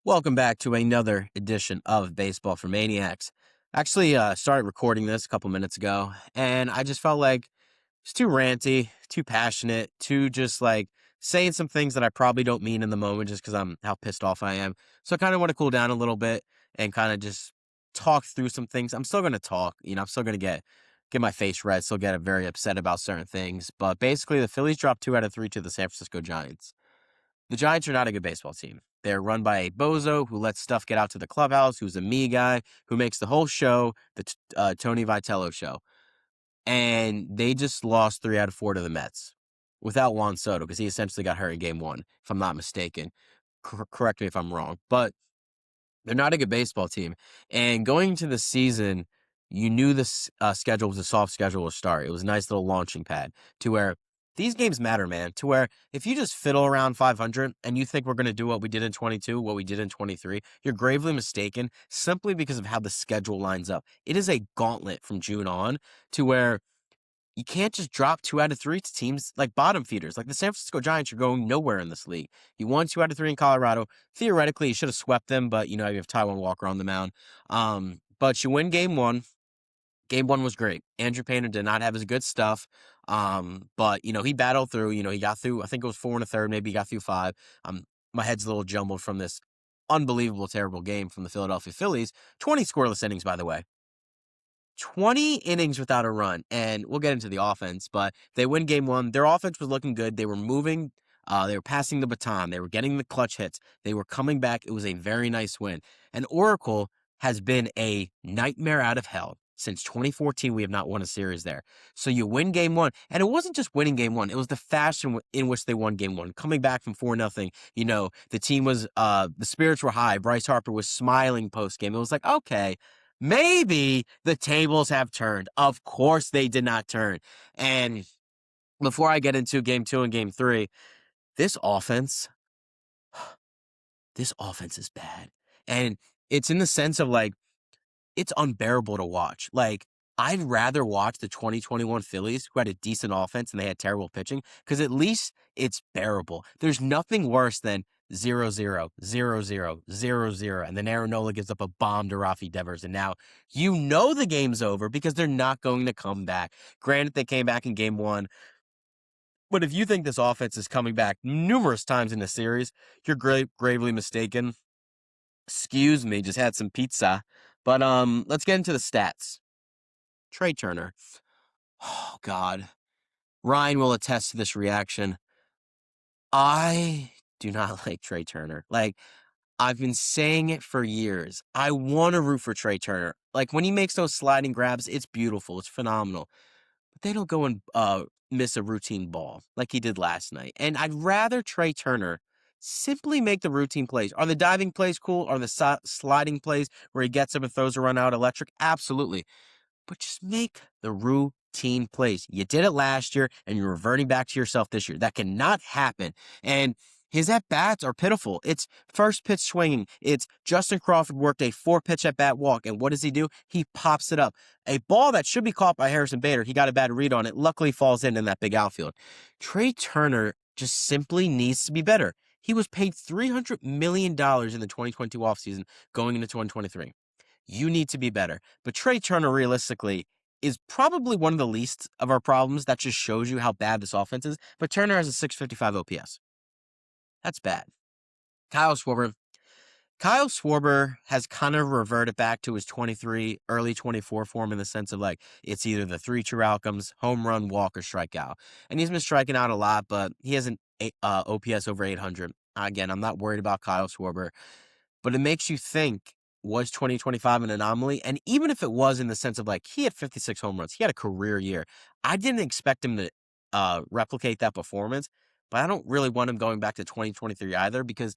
Welcome back to another edition of Baseball for Maniacs. Actually, started recording this a couple minutes ago, and I just felt like it's too ranty, too passionate, too just like saying some things that I probably don't mean in the moment just because I'm how pissed off I am. So I kind of want to cool down a little bit and kind of just talk through some things. I'm still going to talk, I'm still going to get my face red, still get very upset about certain things. But basically, the Phillies dropped 2 out of 3 to the San Francisco Giants. The Giants are not a good baseball team. They're run by a bozo who lets stuff get out to the clubhouse, who's a me guy, who makes the whole show the Tony Vitello show. And they just lost 3 out of 4 to the Mets without Juan Soto because he essentially got hurt in game one, if I'm not mistaken. Correct me if I'm wrong. But they're not a good baseball team. And going into the season, you knew this schedule was a soft schedule to start. It was a nice little launching pad to where these games matter, man. To where if you just fiddle around 500 and you think we're going to do what we did in 22, what we did in 23, you're gravely mistaken simply because of how the schedule lines up. It is a gauntlet from June on to where you can't just drop 2 out of 3 to teams like bottom feeders. Like the San Francisco Giants are going nowhere in this league. You won 2 out of 3 in Colorado. Theoretically, you should have swept them, but you have Taiwan Walker on the mound. But you win game one. Game one was great. Andrew Painter did not have his good stuff. But he battled through. He got through. I think it was 4 1/3. Maybe he got through 5. My head's a little jumbled from this unbelievable, terrible game from the Philadelphia Phillies. 20 scoreless innings, by the way. 20 innings without a run, and we'll get into the offense, but they win game one. Their offense was looking good. They were moving. They were passing the baton. They were getting the clutch hits. They were coming back. It was a very nice win. And Oracle has been a nightmare out of hell. Since 2014, we have not won a series there. So you win game one, and it wasn't just winning game one. It was the fashion in which they won game one. Coming back from 4-0, the team was, the spirits were high. Bryce Harper was smiling post-game. It was like, okay, maybe the tables have turned. Of course they did not turn. And before I get into game 2 and game 3, this offense, this offense is bad. And it's in the sense of like, it's unbearable to watch. Like, I'd rather watch the 2021 Phillies, who had a decent offense and they had terrible pitching, because at least it's bearable. There's nothing worse than 0-0, 0-0, 0-0, and then Aaron Nola gives up a bomb to Rafi Devers, and now the game's over because they're not going to come back. Granted, they came back in game one, but if you think this offense is coming back numerous times in the series, you're gravely mistaken. Excuse me, just had some pizza. But let's get into the stats. Trey Turner. Oh, God. Ryan will attest to this reaction. I do not like Trey Turner. Like, I've been saying it for years. I want to root for Trey Turner. Like, when he makes those sliding grabs, it's beautiful. It's phenomenal. But they don't go and miss a routine ball like he did last night. And I'd rather Trey Turner simply make the routine plays. Are the diving plays cool? Are the sliding plays where he gets up and throws a run out electric? Absolutely. But just make the routine plays. You did it last year, and you're reverting back to yourself this year. That cannot happen. And his at-bats are pitiful. It's first pitch swinging. It's Justin Crawford worked a 4-pitch at-bat walk, and what does he do? He pops it up. A ball that should be caught by Harrison Bader. He got a bad read on it. Luckily falls in that big outfield. Trey Turner just simply needs to be better. He was paid $300 million in the 2022 offseason going into 2023. You need to be better. But Trey Turner, realistically, is probably one of the least of our problems. That just shows you how bad this offense is. But Turner has a 655 OPS. That's bad. Kyle Schwarber. Kyle Schwarber has kind of reverted back to his 23, early 24 form in the sense of like, it's either the 3 true outcomes, home run, walk, or strikeout. And he's been striking out a lot, but he has an OPS over 800. Again, I'm not worried about Kyle Schwarber. But it makes you think, was 2025 an anomaly? And even if it was in the sense of like, he had 56 home runs, he had a career year. I didn't expect him to replicate that performance, but I don't really want him going back to 2023 either because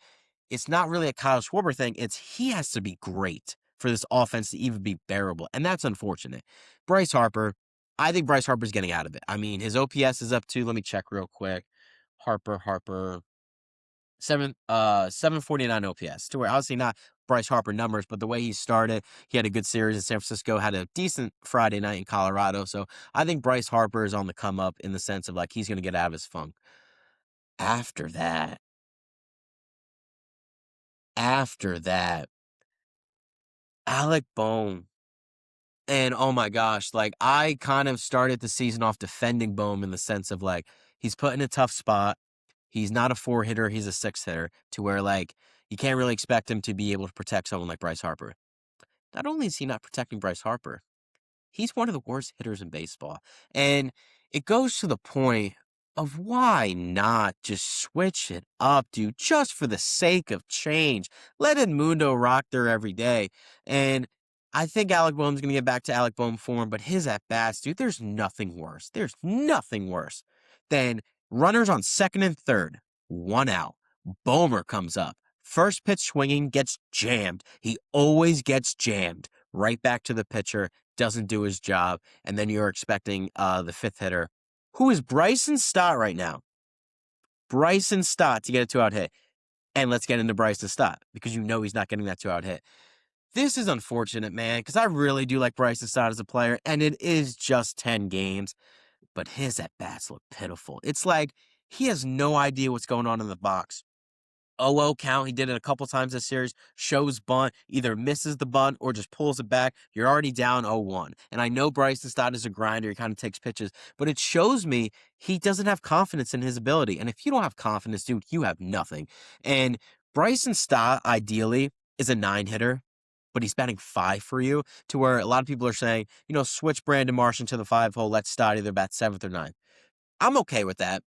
it's not really a Kyle Schwarber thing. It's he has to be great for this offense to even be bearable. And that's unfortunate. Bryce Harper, I think Bryce Harper's getting out of it. I mean, his OPS is up to, let me check real quick. Harper. 749 OPS, to where obviously not Bryce Harper numbers, but the way he started, he had a good series in San Francisco, had a decent Friday night in Colorado. So I think Bryce Harper is on the come up in the sense of like he's going to get out of his funk. After that, after that, Alec Bohm. And oh my gosh, like I kind of started the season off defending Bohm in the sense of like he's put in a tough spot. He's not a four hitter, he's a six hitter, to where like you can't really expect him to be able to protect someone like Bryce Harper. Not only is he not protecting Bryce Harper, he's one of the worst hitters in baseball. And it goes to the point of why not just switch it up, dude, just for the sake of change. Let Edmundo rock there every day. And I think Alec Boehm's going to get back to Alec Boehm form, but his at bats, dude, there's nothing worse. There's nothing worse than runners on second and third, one out. Boehmer comes up. First pitch swinging gets jammed. He always gets jammed. Right back to the pitcher, doesn't do his job, and then you're expecting the fifth hitter, who is Bryson Stott right now. Bryson Stott to get a two-out hit. And let's get into Bryson Stott, because you know he's not getting that two-out hit. This is unfortunate, man, because I really do like Bryson Stott as a player, and it is just 10 games, but his at-bats look pitiful. It's like he has no idea what's going on in the box. 0-0 count. He did it a couple times this series. Shows bunt, either misses the bunt or just pulls it back. You're already down 0-1. And I know Bryson Stott is a grinder. He kind of takes pitches, but it shows me he doesn't have confidence in his ability. And if you don't have confidence, dude, you have nothing. And Bryson Stott, ideally, is a 9-hitter, but he's batting 5 for you, to where a lot of people are saying, switch Brandon Marsh into the 5 hole. Let Stott either bat 7th or 9th. I'm okay with that.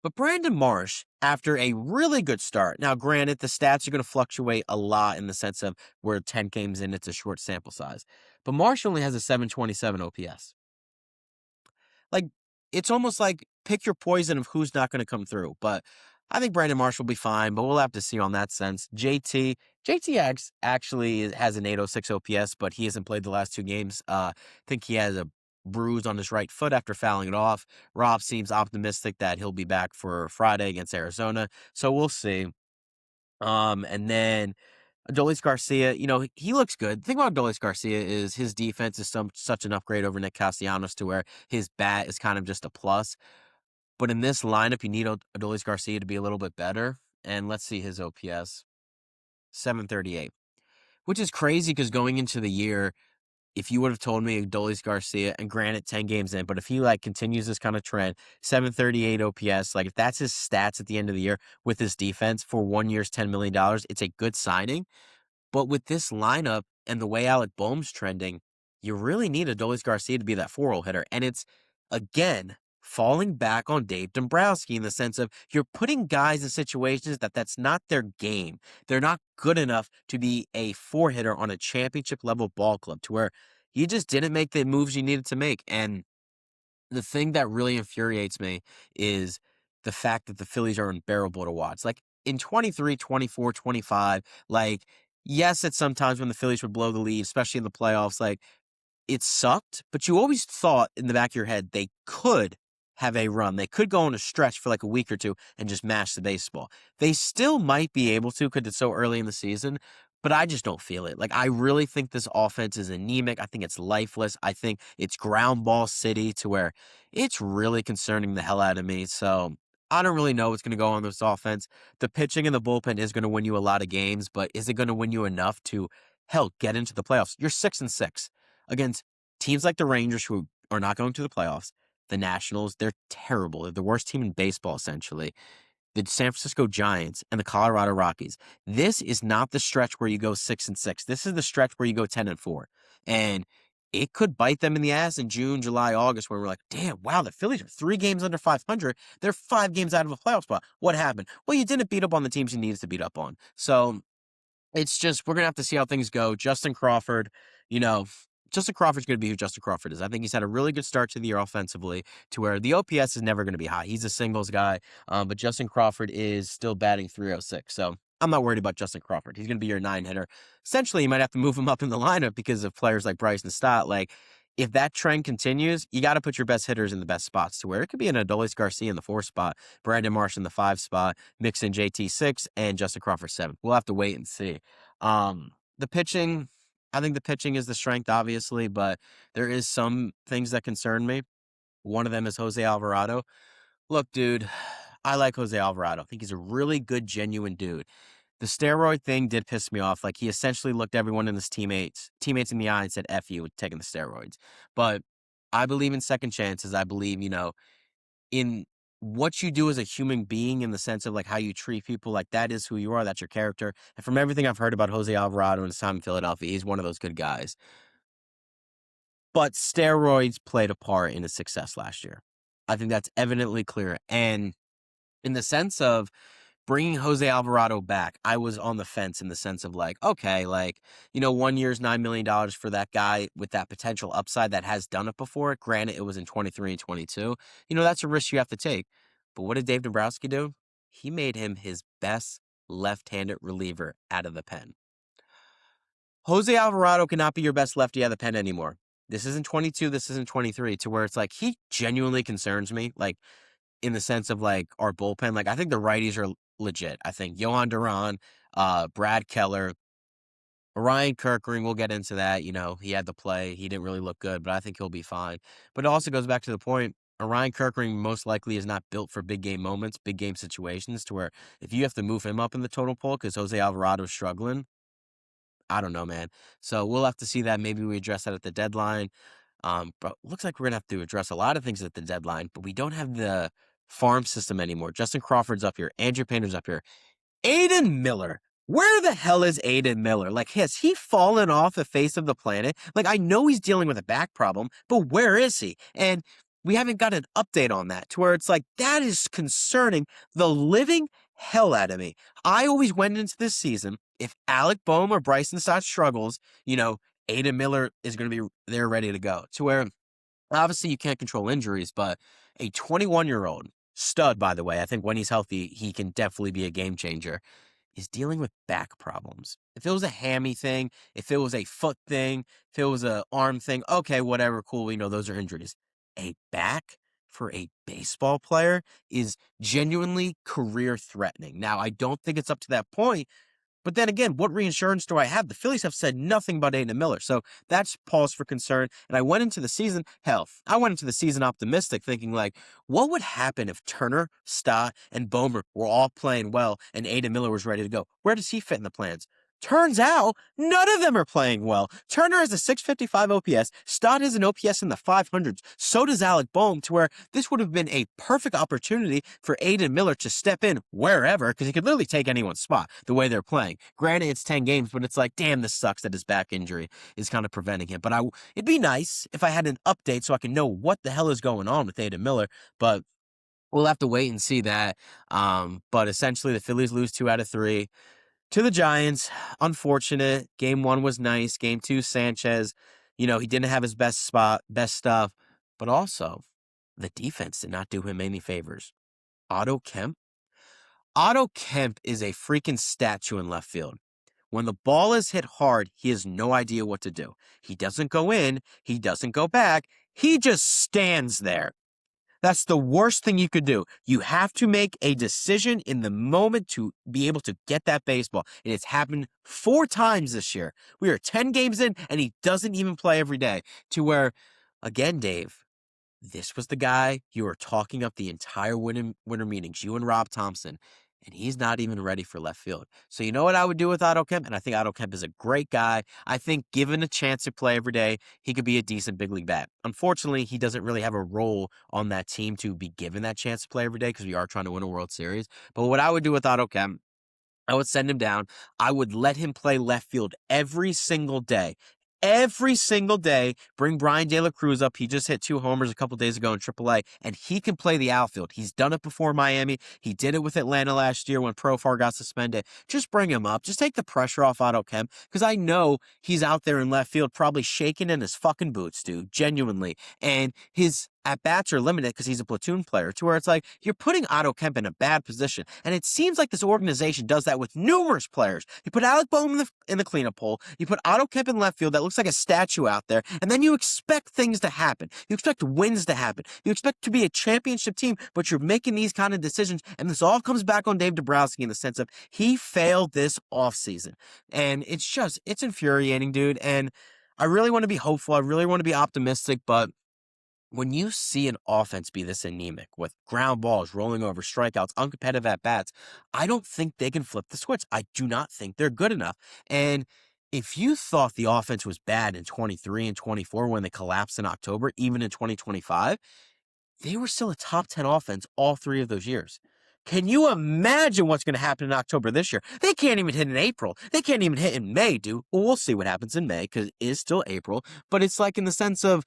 But Brandon Marsh, after a really good start, now granted, the stats are going to fluctuate a lot in the sense of we're 10 games in, it's a short sample size. But Marsh only has a 727 OPS. Like, it's almost like pick your poison of who's not going to come through. But I think Brandon Marsh will be fine, but we'll have to see on that sense. JT actually has an 806 OPS, but he hasn't played the last 2 games. I think he has a bruise on his right foot after fouling it off. Rob seems optimistic that he'll be back for Friday against Arizona, so we'll see. And then Adolis Garcia, he looks good. The thing about Adolis Garcia is his defense is such an upgrade over Nick Castellanos, to where his bat is kind of just a plus. But in this lineup, you need Adolis Garcia to be a little bit better. And let's see his OPS, 738, which is crazy because going into the year, if you would have told me Adolis Garcia, and granted 10 games in, but if he continues this kind of trend, 738 OPS, if that's his stats at the end of the year with his defense for 1 year's $10 million, it's a good signing. But with this lineup and the way Alec Boehm's trending, you really need Adolis Garcia to be that 4-hole hitter. And it's, again, falling back on Dave Dombrowski in the sense of you're putting guys in situations that's not their game. They're not good enough to be a 4-hitter on a championship level ball club, to where you just didn't make the moves you needed to make. And the thing that really infuriates me is the fact that the Phillies are unbearable to watch. Like in 23, 24, 25, yes, it's sometimes when the Phillies would blow the lead, especially in the playoffs, it sucked, but you always thought in the back of your head they could have a run. They could go on a stretch for a week or two and just mash the baseball. They still might be able to because it's so early in the season, but I just don't feel it. I really think this offense is anemic. I think it's lifeless. I think it's ground ball city, to where it's really concerning the hell out of me. So I don't really know what's going to go on this offense. The pitching and the bullpen is going to win you a lot of games, but is it going to win you enough to, hell, get into the playoffs? You're 6-6 against teams like the Rangers, who are not going to the playoffs. The Nationals, they're terrible. They're the worst team in baseball, essentially. The San Francisco Giants and the Colorado Rockies. This is not the stretch where you go 6-6. This is the stretch where you go 10-4. And it could bite them in the ass in June, July, August, where we're like, damn, wow, the Phillies are 3 games under 500. They're 5 games out of a playoff spot. What happened? Well, you didn't beat up on the teams you needed to beat up on. So it's just, we're going to have to see how things go. Justin Crawford, Justin Crawford's going to be who Justin Crawford is. I think he's had a really good start to the year offensively, to where the OPS is never going to be high. He's a singles guy, but Justin Crawford is still batting 306. So I'm not worried about Justin Crawford. He's going to be your 9-hitter. Essentially, you might have to move him up in the lineup because of players like Bryson Stott. If that trend continues, you got to put your best hitters in the best spots, to where it could be an Adolis Garcia in the 4 spot, Brandon Marsh in the 5 spot, mix in JT 6, and Justin Crawford 7. We'll have to wait and see. The pitching, I think the pitching is the strength, obviously, but there is some things that concern me. One of them is Jose Alvarado. Look, dude, I like Jose Alvarado. I think he's a really good, genuine dude. The steroid thing did piss me off. Like, he essentially looked everyone in his teammates in the eye and said, F you with taking the steroids. But I believe in second chances. I believe, in what you do as a human being in the sense of like how you treat people, like that is who you are. That's your character. And from everything I've heard about Jose Alvarado and his time in Philadelphia, he's one of those good guys. But steroids played a part in his success last year. I think that's evidently clear. And in the sense of bringing Jose Alvarado back, I was on the fence in the sense of like, okay, like, 1 year's $9 million for that guy with that potential upside that has done it before. Granted, it was in 23 and 22. That's a risk you have to take. But what did Dave Dombrowski do? He made him his best left-handed reliever out of the pen. Jose Alvarado cannot be your best lefty out of the pen anymore. This isn't 22, this isn't 23, to where it's like he genuinely concerns me, like in the sense of like our bullpen. Like I think the righties are legit. I think Johan Duran, Brad Keller, Ryan Kirkering, we'll get into that. He had to play. He didn't really look good, but I think he'll be fine. But it also goes back to the point, Ryan Kirkering most likely is not built for big game moments, big game situations, to where if you have to move him up in the total poll because Jose Alvarado is struggling, I don't know, man. So we'll have to see that. Maybe we address that at the deadline. But looks like we're going to have to address a lot of things at the deadline, but we don't have the farm system anymore. Justin Crawford's up here. Andrew Painter's up here. Aiden Miller. Where the hell is Aiden Miller? Like, has he fallen off the face of the planet? Like, I know he's dealing with a back problem, but where is he? And we haven't got an update on that, to where it's like, that is concerning the living hell out of me. I always went into this season, if Alec Boehm or Bryson Stott struggles, Aiden Miller is going to be there ready to go. To where, obviously, you can't control injuries, but a 21-year-old stud, by the way, I think when he's healthy, he can definitely be a game changer, is dealing with back problems. If it was a hammy thing, if it was a foot thing, if it was an arm thing, okay, whatever, cool, those are injuries. A back for a baseball player is genuinely career threatening. Now, I don't think it's up to that point, but then again, what reinsurance do I have? The Phillies have said nothing about Aiden Miller, so that's pause for concern. And I went into the season, optimistic, thinking like, what would happen if Turner, Stott, and Bomer were all playing well and Aiden Miller was ready to go? Where does he fit in the plans? Turns out, none of them are playing well. Turner has a 655 OPS. Stott has an OPS in the 500s. So does Alec Boehm, to where this would have been a perfect opportunity for Aiden Miller to step in wherever, because he could literally take anyone's spot the way they're playing. Granted, it's 10 games, but it's like, damn, this sucks that his back injury is kind of preventing him. But it'd be nice if I had an update so I can know what the hell is going on with Aiden Miller. But we'll have to wait and see that. But essentially, the Phillies lose 2 out of 3 to the Giants. Unfortunate. Game 1 was nice. Game 2, Sanchez, he didn't have his best stuff, but also the defense did not do him any favors. Otto Kemp is a freaking statue in left field. When the ball is hit hard, he has no idea what to do. He doesn't go in. He doesn't go back. He just stands there. That's the worst thing you could do. You have to make a decision in the moment to be able to get that baseball. And it's happened 4 times this year. We are 10 games in, and he doesn't even play every day. To where, again, Dave, this was the guy you were talking up the entire winter meetings, you and Rob Thompson, and he's not even ready for left field. So you know what I would do with Otto Kemp? And I think Otto Kemp is a great guy. I think given a chance to play every day, he could be a decent big league bat. Unfortunately, he doesn't really have a role on that team to be given that chance to play every day because we are trying to win a World Series. But what I would do with Otto Kemp, I would send him down. I would let him play left field every single day. Every single day, bring Brian De La Cruz up. He just hit 2 homers a couple days ago in AAA, and he can play the outfield. He's done it before in Miami. He did it with Atlanta last year when Profar got suspended. Just bring him up. Just take the pressure off Otto Kemp, because I know he's out there in left field probably shaking in his fucking boots, dude, genuinely. And his at-bats are limited because he's a platoon player, to where it's like you're putting Otto Kemp in a bad position. And it seems like this organization does that with numerous players. You put Alec Boehm in the cleanup hole. You put Otto Kemp in left field that looks like a statue out there. And then you expect things to happen. You expect wins to happen. You expect to be a championship team, but you're making these kind of decisions. And this all comes back on Dave Dombrowski in the sense of he failed this offseason. And it's infuriating, dude. And I really want to be hopeful. I really want to be optimistic, but when you see an offense be this anemic with ground balls, rolling over, strikeouts, uncompetitive at bats, I don't think they can flip the switch. I do not think they're good enough. And if you thought the offense was bad in 23 and 24 when they collapsed in October, even in 2025, they were still a top 10 offense all 3 of those years. Can you imagine what's going to happen in October this year? They can't even hit in April. They can't even hit in May, dude. Well, we'll see what happens in May because it is still April. But it's like in the sense of,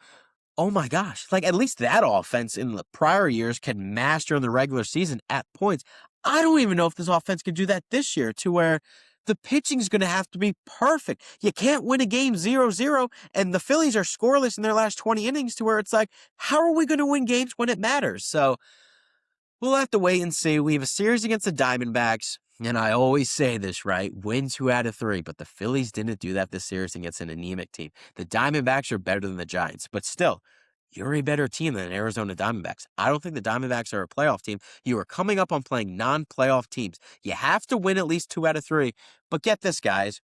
oh my gosh, like at least that offense in the prior years can master in the regular season at points. I don't even know if this offense can do that this year to where the pitching is going to have to be perfect. You can't win a game 0-0, and the Phillies are scoreless in their last 20 innings to where it's like, how are we going to win games when it matters? So we'll have to wait and see. We have a series against the Diamondbacks, and I always say this, right? Win 2 out of 3, but the Phillies didn't do that this series against an anemic team. The Diamondbacks are better than the Giants, but still, you're a better team than the Arizona Diamondbacks. I don't think the Diamondbacks are a playoff team. You are coming up on playing non-playoff teams. You have to win at least 2 out of 3, but get this, guys.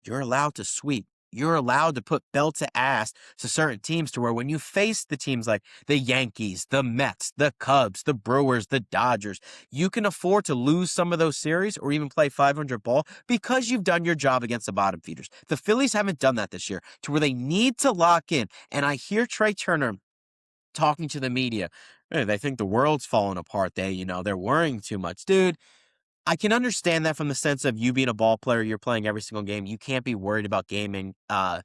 You're allowed to sweep. You're allowed to put belt to ass to certain teams to where when you face the teams like the Yankees, the Mets, the Cubs, the Brewers, the Dodgers, you can afford to lose some of those series or even play 500 ball because you've done your job against the bottom feeders. The Phillies haven't done that this year to where they need to lock in. And I hear Trey Turner talking to the media. Hey, they think the world's falling apart. They're worrying too much. Dude, I can understand that from the sense of you being a ball player, you're playing every single game. You can't be worried about gaming. Can't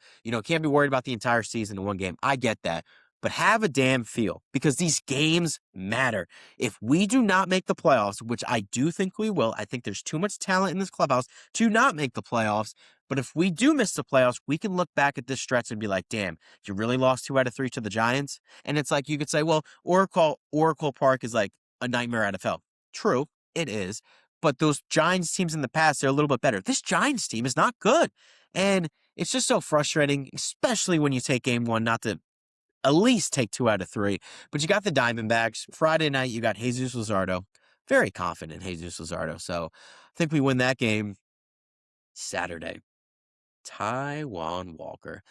be worried about the entire season in one game. I get that. But have a damn feel because these games matter. If we do not make the playoffs, which I do think we will, I think there's too much talent in this clubhouse to not make the playoffs. But if we do miss the playoffs, we can look back at this stretch and be like, damn, you really lost 2 out of 3 to the Giants. And it's like you could say, well, Oracle Park is like a nightmare NFL. True, it is. But those Giants teams in the past, they're a little bit better. This Giants team is not good. And it's just so frustrating, especially when you take game one, not to at least take 2 out of 3. But you got the Diamondbacks. Friday night, you got Jesus Luzardo. Very confident in Jesus Luzardo. So I think we win that game Saturday. Taijuan Walker.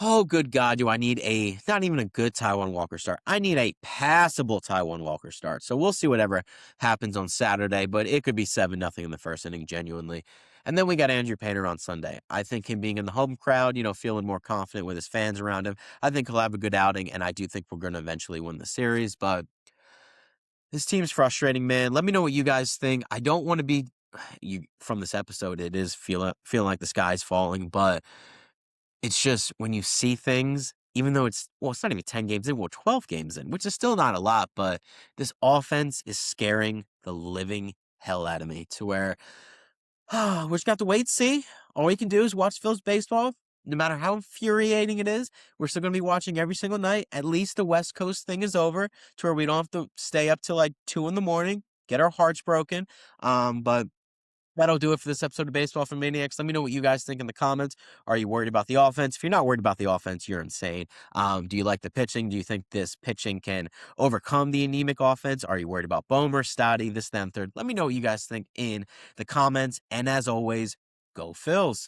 Oh, good God, do I need not even a good Taijuan Walker start. I need a passable Taijuan Walker start. So we'll see whatever happens on Saturday, but it could be 7-0 in the first inning, genuinely. And then we got Andrew Painter on Sunday. I think him being in the home crowd, feeling more confident with his fans around him, I think he'll have a good outing, and I do think we're going to eventually win the series, but this team's frustrating, man. Let me know what you guys think. I don't want to be from this episode. It is feeling like the sky's falling, but it's just when you see things, even though it's not even 10 games in, 12 games in, which is still not a lot, but this offense is scaring the living hell out of me to where we just got to wait and see. All we can do is watch Phil's baseball. No matter how infuriating it is, we're still going to be watching every single night. At least the West Coast thing is over to where we don't have to stay up till like 2 in the morning, get our hearts broken. But that'll do it for this episode of Baseball for Maniacs. Let me know what you guys think in the comments. Are you worried about the offense? If you're not worried about the offense, you're insane. Do you like the pitching? Do you think this pitching can overcome the anemic offense? Are you worried about Bomer, Stotty, this, then, third? Let me know what you guys think in the comments. And as always, go Phils.